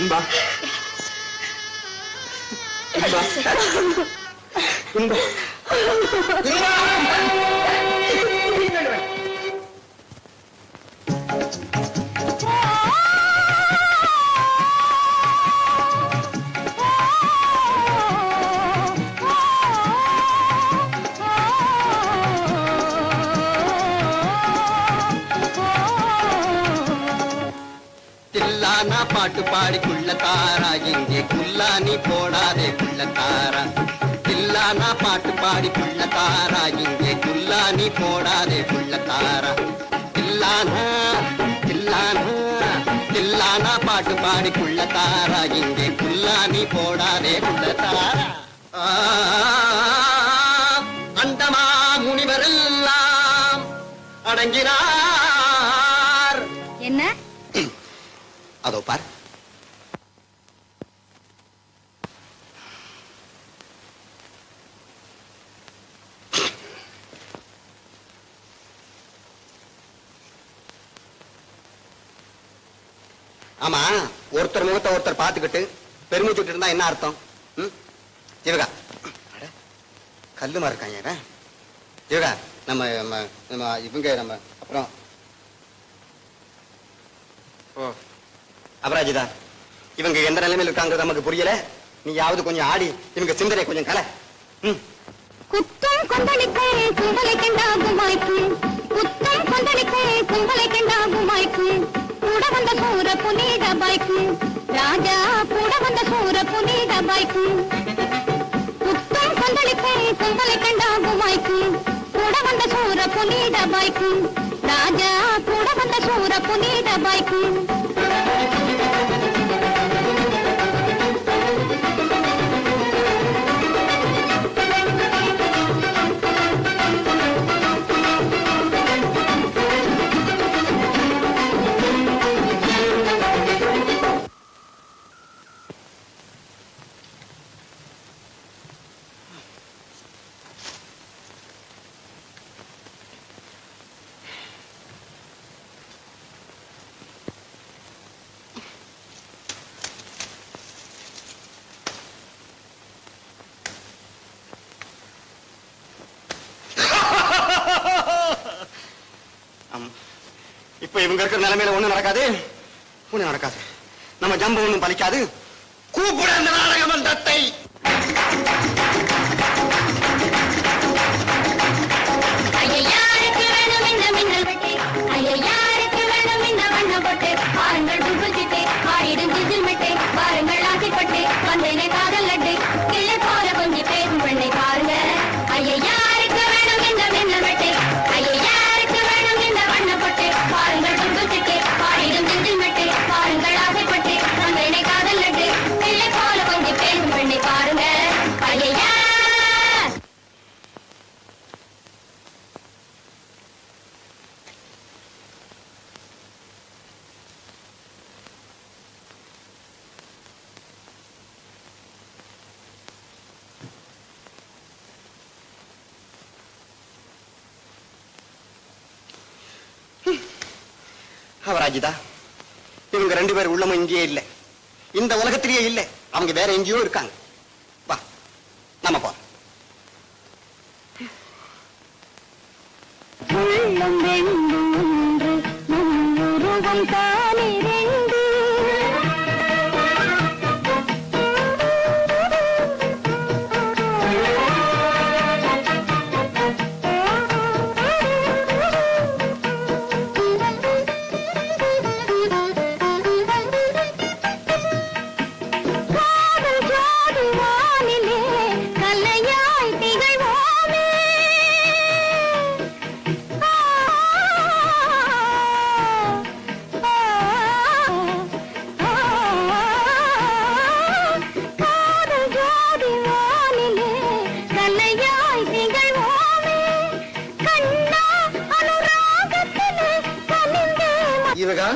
இன்பா இன்பா இன்பா தில்லானா பாட்டு பாடிக்குள்ள தாரா எங்கே குல்லானி போடாதே குள்ள தாரா தில்லானா பாட்டு பாடிக்குள்ள தாரா இங்கே குல்லானி போடாதே குள்ள தாரா தில்லானா தில்லானா தில்லானா பாட்டு பாடிக்குள்ள தாரா இங்கே குல்லானி போடாதே குள்ள தாரா அந்தமா முனிவரெல்லாம் அடங்கினார். என்ன அதோ பார். ஆமா, ஒருத்தர் முகத்தை ஒருத்தர் பார்த்துக்கிட்டு பெருமிச்சுட்டு இருந்தா என்ன அர்த்தம்? ஜீவகா, கல்லுமா இருக்காங்க ஜீவகா. நம்ம இவங்க நம்ம அப்புறம் அபராஜிதா, இவங்க எந்த நிலைமையில் இருக்காங்க நமக்கு புரியல. நீயாவது கொஞ்சம் ஆடி இவங்க சிந்தனை கொஞ்சம் கலை. குத்தம் கொந்தளிக்கை கும்பலை கண்டாகுமாய்க்கு குத்தம் கொந்தளிக்கை கும்பலை கண்டாகுமாய்க்கு கூட வந்த சூர புனித பாய்க்கு ராஜா கூட வந்த சூர புனித பாய்க்கு குத்தம் கொந்தளிக்கை கும்பலை கண்டாகுமாய்க்கு கூட வந்த சூர புனித பாய்க்கு ராஜா கூட வந்த சூர புனித பாய்க்கு இப்ப இவங்க இருக்கிற நிலைமையில ஒண்ணும் நடக்காது. நம்ம ஜம்பு ஒண்ணும் பலிக்காது. கூப்பிட அந்த நாடக மன்றத்தை. பாருங்கள் ஆசைப்பட்டு வந்தேனே காதல் லட்டு கிள்ளை போல கொஞ்சம் பேசும் பெண்ணை பாருங்க. ஐயாருக்கு வேணும் இந்த மின்னல் வெட்டு ஐயாருக்கு வேணும் இந்த வண்ணப்பட்டு பாருங்கள் துன்பத்துக்கு பாடிடும் திண்டில் மெட்டு பாருங்கள் ஆசைப்பட்டு வந்தேனே காதல் லட்டு கிள்ளை போல கொஞ்சம் பேசும் பெண்ணை பாருங்க. ஐயா அவராஜிதா, இவங்க ரெண்டு பேர் உள்ளமும் இங்கேயே இல்லை, இந்த உலகத்திலேயே இல்லை. அவங்க வேற எங்கேயோ இருக்காங்க. வா, நம்ம போ. ஜீவகா,